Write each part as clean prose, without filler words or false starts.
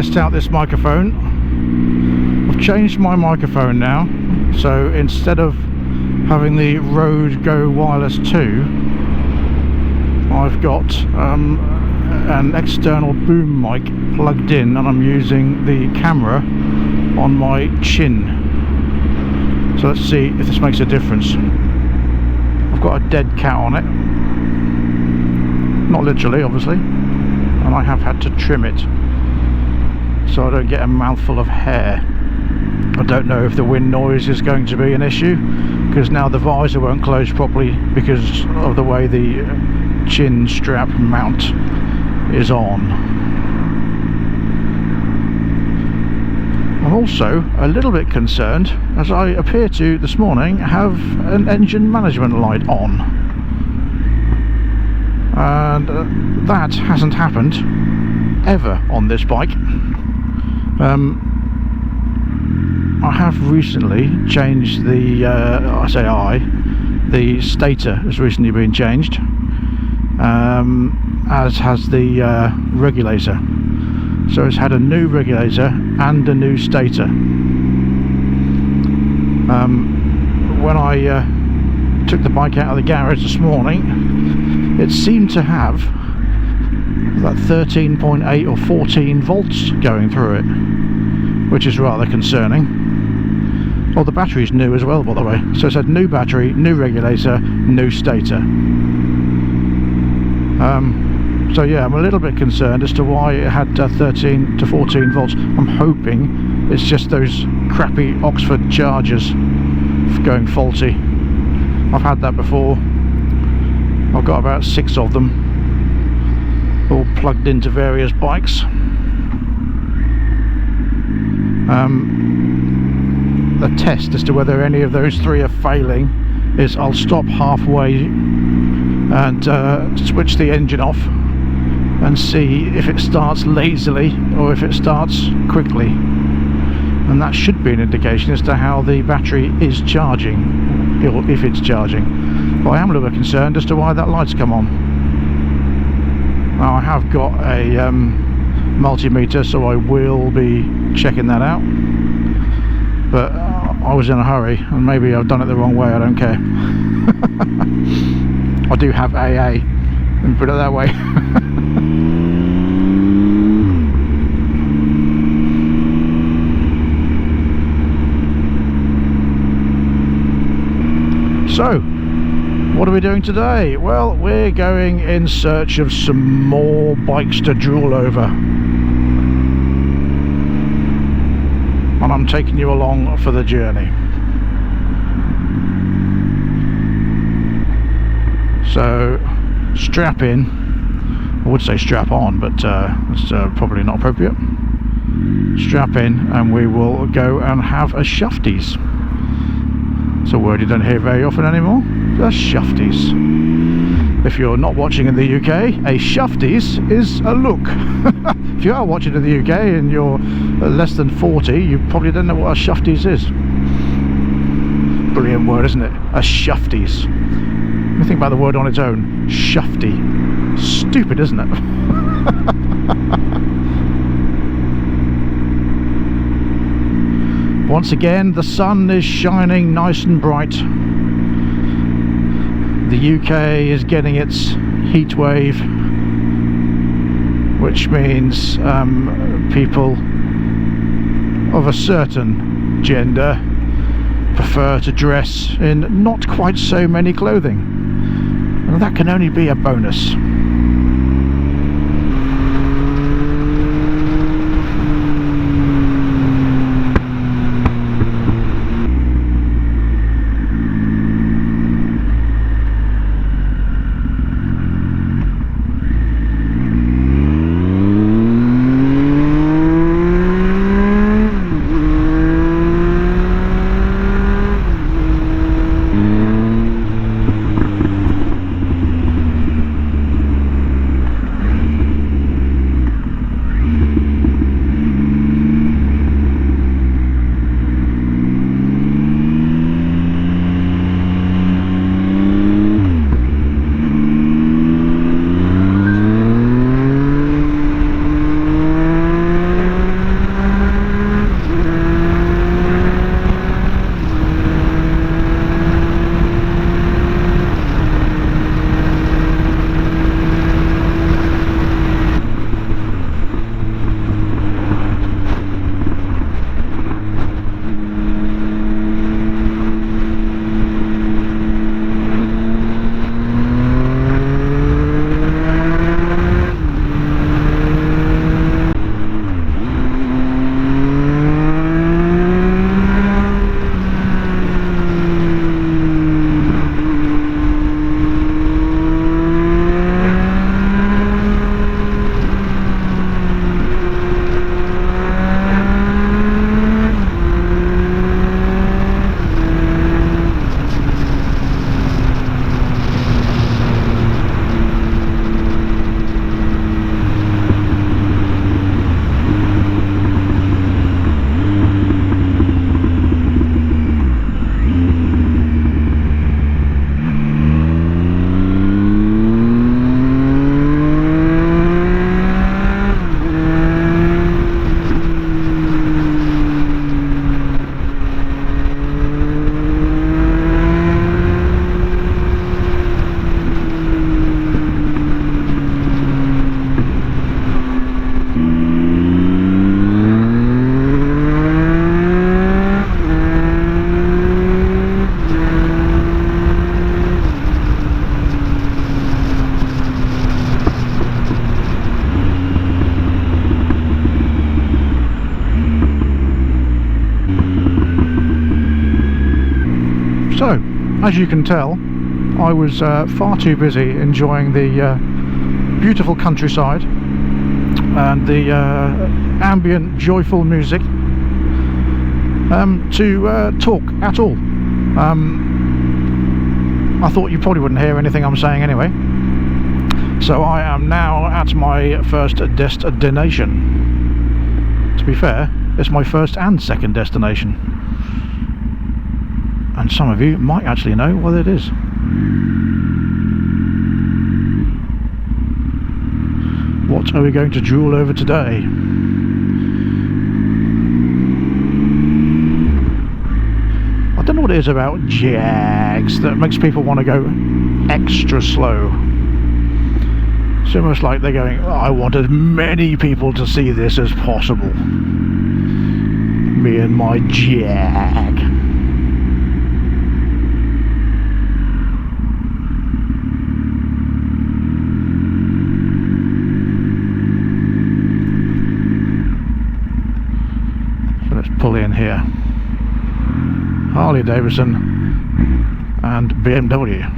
test out this microphone. I've changed my microphone now, so instead of having the Rode Go Wireless 2, I've got an external boom mic plugged in, and I'm using the camera on my chin. So let's see if this makes a difference. I've got a dead cat on it, not literally obviously, and I have had to trim it so I don't get a mouthful of hair. I don't know if the wind noise is going to be an issue, because now the visor won't close properly because of the way the chin strap mount is on. I'm also a little bit concerned, as I appear to this morning have an engine management light on, and that hasn't happened ever on this bike. I have recently changed the the stator has recently been changed, as has the regulator. So it's had a new regulator and a new stator. When I took the bike out of the garage this morning, it seemed to have about 13.8 or 14 volts going through it, which is rather concerning. Well, the battery's new as well, by the way. So it's had new battery, new regulator, new stator. So yeah, I'm a little bit concerned as to why it had 13 to 14 volts. I'm hoping it's just those crappy Oxford chargers going faulty. I've had that before. I've got about 6 of them, all plugged into various bikes. The test as to whether any of those 3 are failing is I'll stop halfway and switch the engine off and see if it starts lazily or if it starts quickly, and that should be an indication as to how the battery is charging, or if it's charging. But I am a little bit concerned as to why that light's come on. Now I have got a multimeter, so I will be checking that out, but I was in a hurry and maybe I've done it the wrong way. I don't care. I do have AA, let me put it that way. So, what are we doing today? Well, we're going in search of some more bikes to drool over, and I'm taking you along for the journey. So strap in, I would say strap on, but that's probably not appropriate. Strap in and we will go and have a shufties. It's a word you don't hear very often anymore. A shufties. If you're not watching in the UK, a shufties is a look. If you are watching in the UK and you're less than 40, you probably don't know what a shufties is. Brilliant word, isn't it? A shufties. When you think about the word on its own, shufty. Stupid, isn't it? Once again, the sun is shining nice and bright. The UK is getting its heat wave, which means people of a certain gender prefer to dress in not quite so many clothing, and that can only be a bonus. So, as you can tell, I was far too busy enjoying the beautiful countryside and the ambient, joyful music to talk at all. I thought you probably wouldn't hear anything I'm saying anyway. So I am now at my first destination. To be fair, it's my first and second destination. And some of you might actually know what it is. What are we going to drool over today? I don't know what it is about Jags that makes people want to go extra slow. It's almost like they're going, oh, I want as many people to see this as possible. Me and my Jag. So let's pull in here. Harley Davidson and BMW.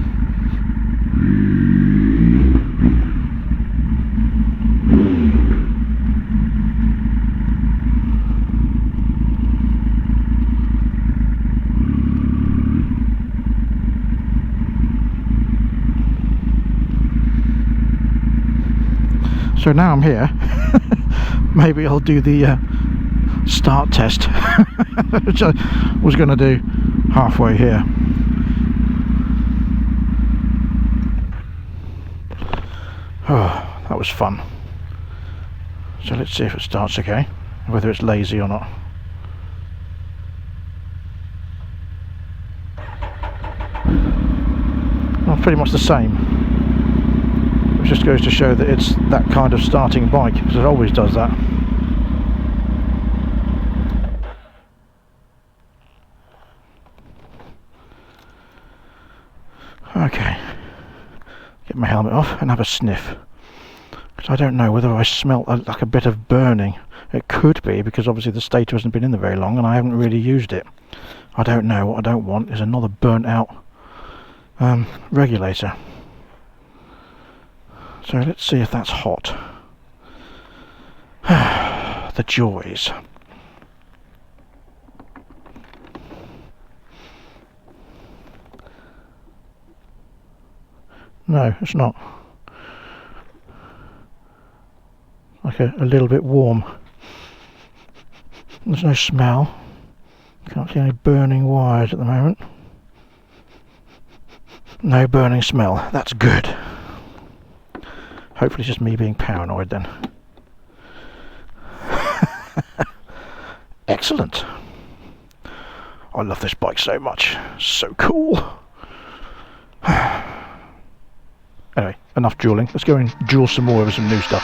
So now I'm here. Maybe I'll do the start test, which I was going to do halfway here. Oh, that was fun. So let's see if it starts okay, whether it's lazy or not. Well, pretty much the same. It just goes to show that it's that kind of starting bike, because it always does that. Okay, get my helmet off and have a sniff, because I don't know whether I smell like a bit of burning. It could be because obviously the stator hasn't been in there very long and I haven't really used it. I don't know. What I don't want is another burnt out regulator. So let's see if that's hot. The joys. No, it's not. Like a little bit warm. There's no smell. Can't see any burning wires at the moment. No burning smell. That's good. Hopefully it's just me being paranoid then. Excellent. I love this bike so much. So cool. Anyway, enough drooling. Let's go and drool some more over some new stuff.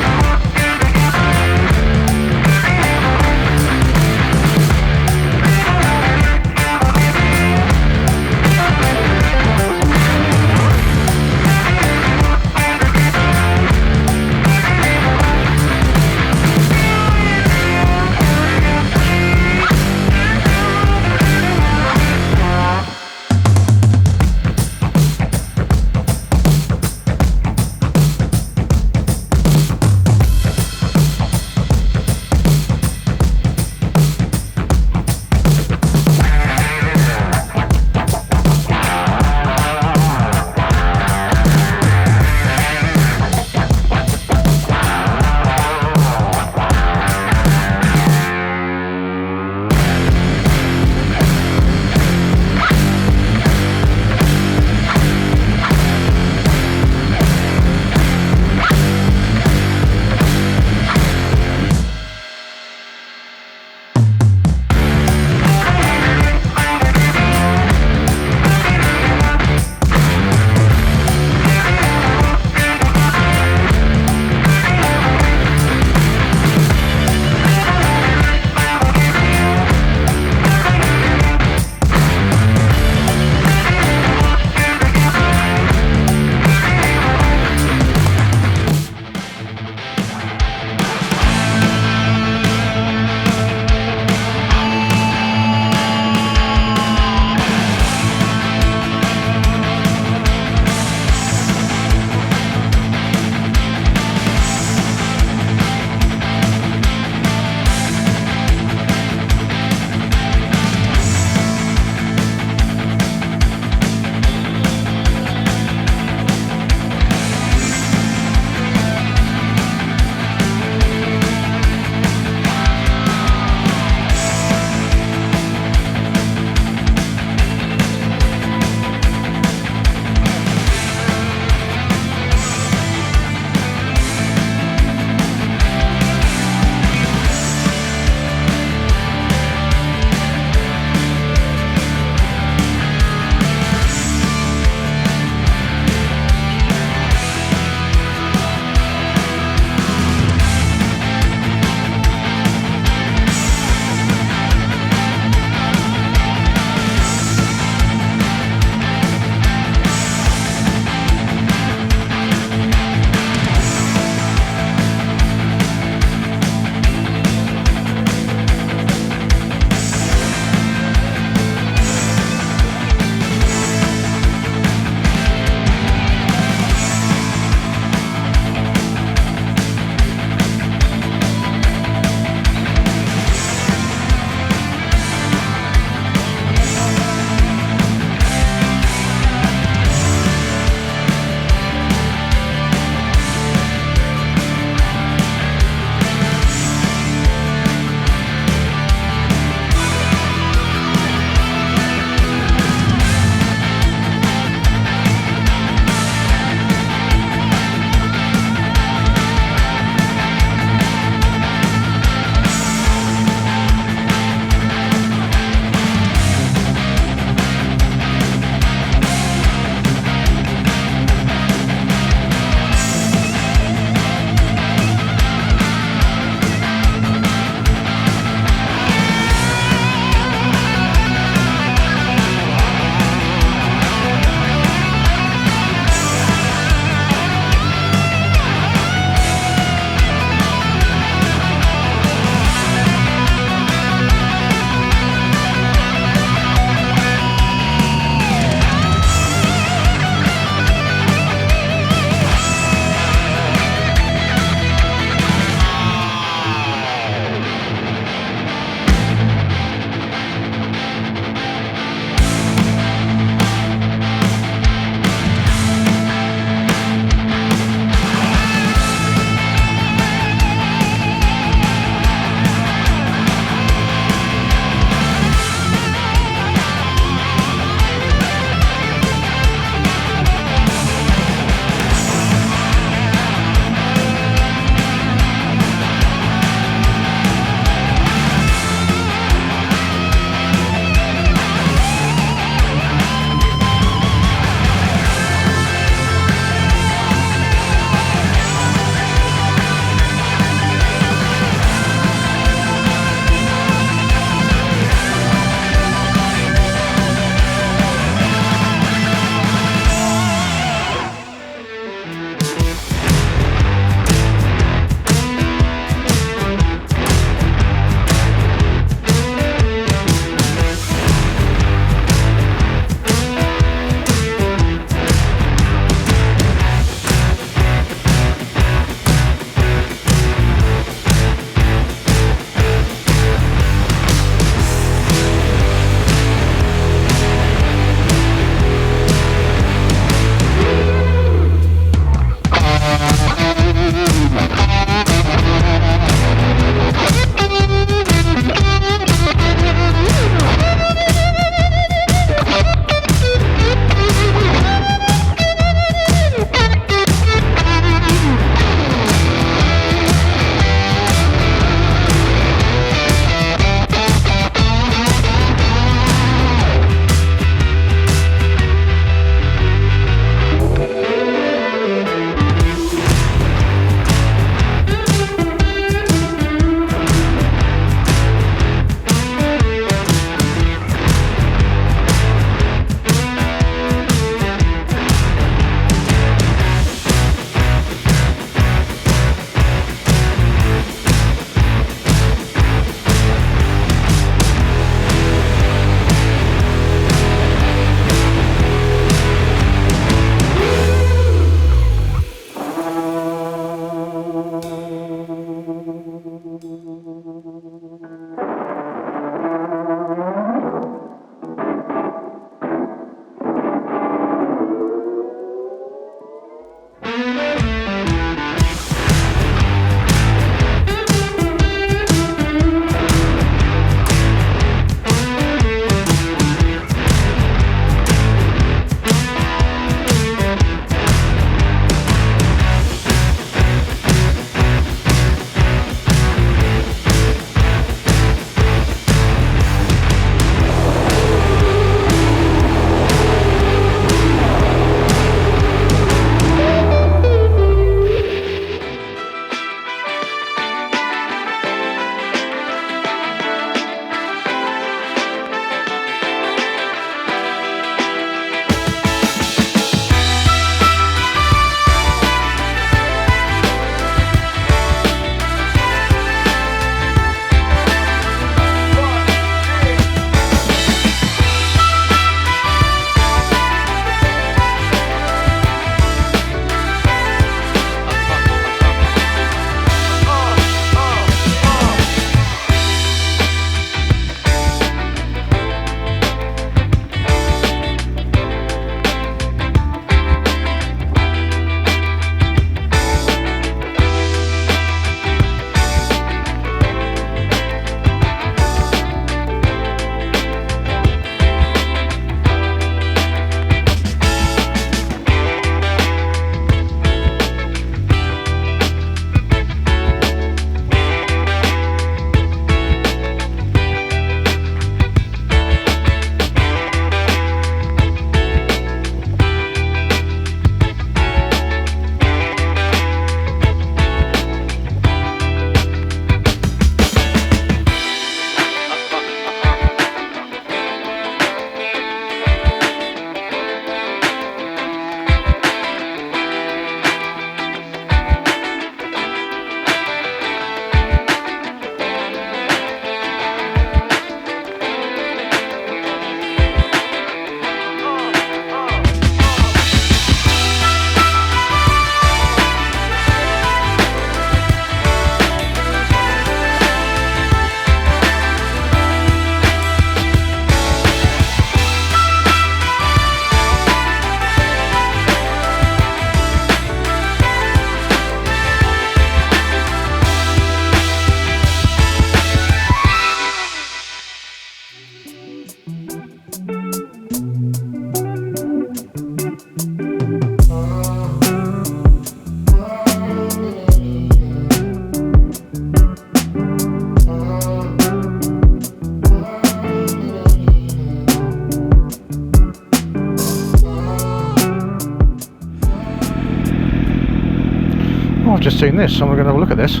I've just seen this, so I'm going to have a look at this.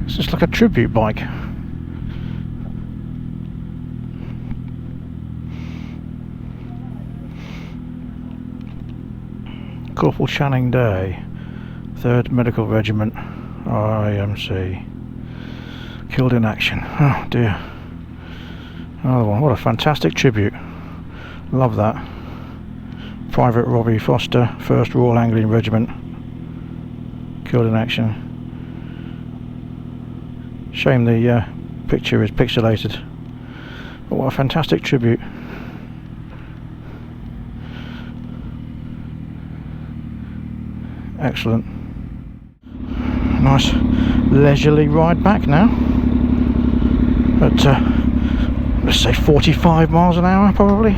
It's just like a tribute bike. Corporal Channing Day, 3rd Medical Regiment, IMC. Killed in action. Oh dear. Another one. What a fantastic tribute. Love that. Private Robbie Foster, 1st Royal Anglian Regiment. Killed in action. Shame the picture is pixelated. But what a fantastic tribute. Excellent. Nice leisurely ride back now. At let's say 45 miles an hour probably.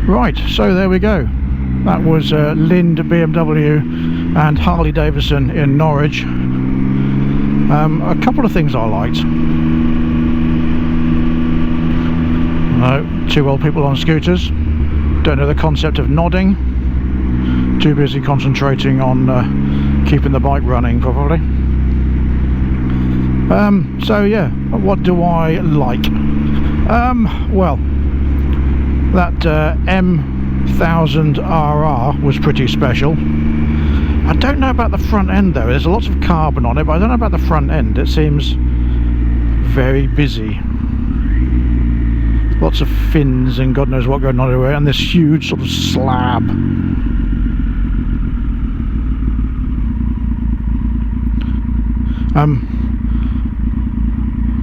Right, so there we go. That was Lind BMW and Harley Davidson in Norwich. A couple of things I liked. No, 2 old people on scooters. Don't know the concept of nodding. Too busy concentrating on keeping the bike running, probably. So yeah, what do I like? Well, that M1000RR was pretty special. I don't know about the front end though. There's lots of carbon on it, but I don't know about the front end. It seems very busy. Lots of fins and God knows what going on everywhere, and this huge sort of slab.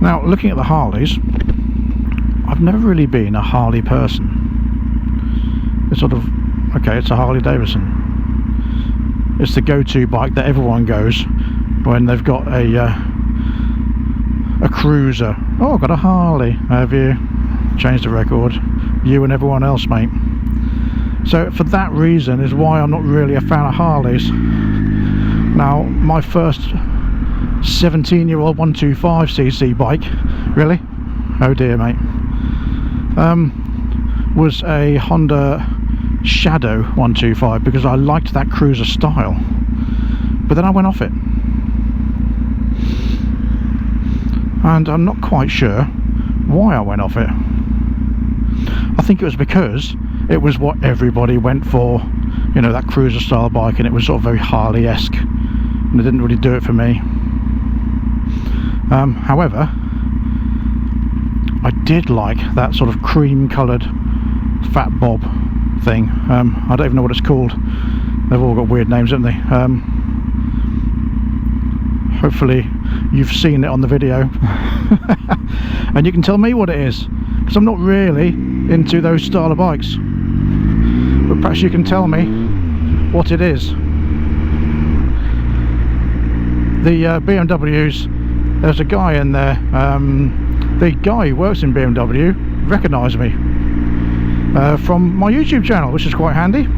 Now, looking at the Harleys, I've never really been a Harley person. It's sort of, okay, it's a Harley Davidson. It's the go-to bike that everyone goes when they've got a cruiser. Oh, I've got a Harley. Have you? Changed the record. You and everyone else, mate. So for that reason is why I'm not really a fan of Harleys. Now, my first 17-year-old 125cc bike, really? Oh dear, mate. Was a Honda Shadow 125 because I liked that cruiser style. But then I went off it. And I'm not quite sure why I went off it. I think it was because it was what everybody went for, you know, that cruiser style bike, and it was sort of very Harley-esque, and it didn't really do it for me. However, I did like that sort of cream coloured Fat Bob thing. I don't even know what it's called. They've all got weird names, haven't they? Hopefully you've seen it on the video and you can tell me what it is, because I'm not really into those style of bikes, but perhaps you can tell me what it is. The BMWs, there's a guy in there, the guy who works in BMW recognised me from my YouTube channel, which is quite handy.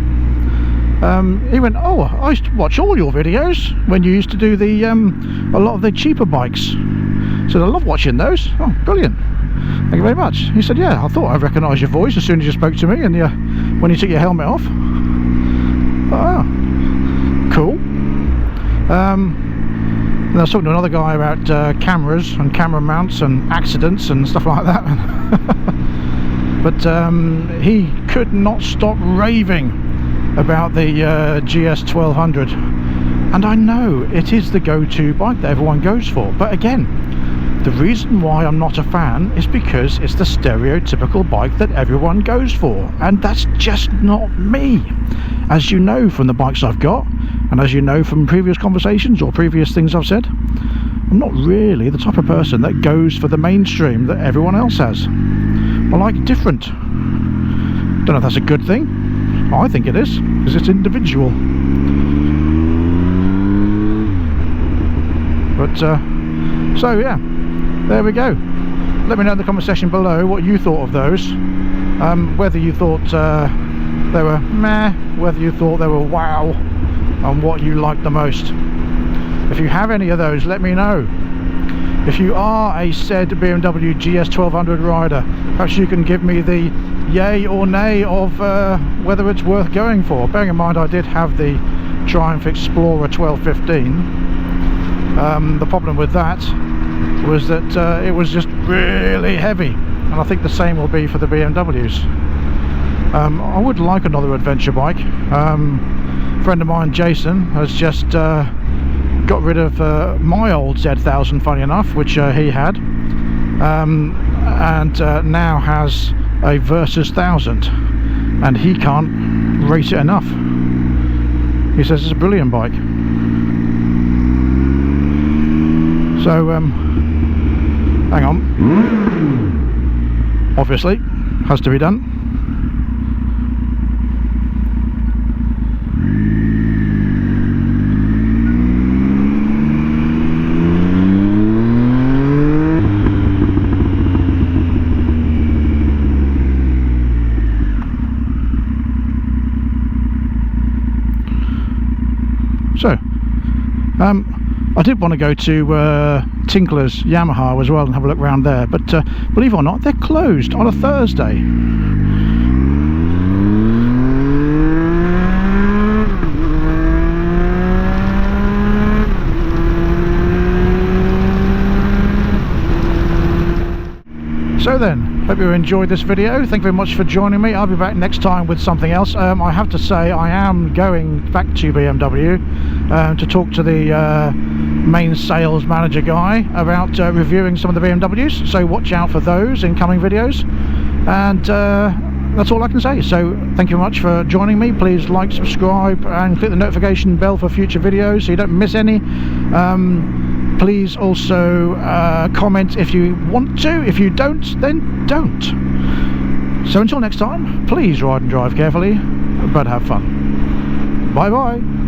He went, oh, I used to watch all your videos when you used to do the a lot of the cheaper bikes. So I love watching those. Oh, brilliant, thank you very much. He said, yeah, I thought I recognised your voice as soon as you spoke to me, and when you took your helmet off. Oh, cool. And I was talking to another guy about cameras and camera mounts and accidents and stuff like that. But he could not stop raving about the GS 1200, and I know it is the go-to bike that everyone goes for, but again, the reason why I'm not a fan is because it's the stereotypical bike that everyone goes for, and that's just not me. As you know from the bikes I've got, and as you know from previous conversations or previous things I've said, I'm not really the type of person that goes for the mainstream that everyone else has. I like different. Don't know if that's a good thing. I think it is, because it's individual. But so yeah, there we go. Let me know in the comment section below what you thought of those, whether you thought they were meh, whether you thought they were wow, and what you liked the most. If you have any of those, let me know. If you are a said BMW GS 1200 rider, perhaps you can give me the yay or nay of whether it's worth going for. Bearing in mind I did have the Triumph Explorer 1215. The problem with that was that it was just really heavy, and I think the same will be for the BMWs. I would like another adventure bike. A friend of mine, Jason, has just got rid of my old Z1000, funny enough, which he had, and now has a Versus 1000, and he can't rate it enough. He says it's a brilliant bike. So hang on, obviously has to be done. So, I did want to go to Tinkler's Yamaha as well and have a look around there, but believe it or not, they're closed on a Thursday. So then, hope you enjoyed this video. Thank you very much for joining me. I'll be back next time with something else. I have to say, I am going back to BMW to talk to the main sales manager guy about reviewing some of the BMWs, so watch out for those in coming videos. And that's all I can say. So thank you very much for joining me. Please like, subscribe and click the notification bell for future videos so you don't miss any. Please also comment if you want to. If you don't, then don't. So until next time, please ride and drive carefully, but have fun. Bye bye.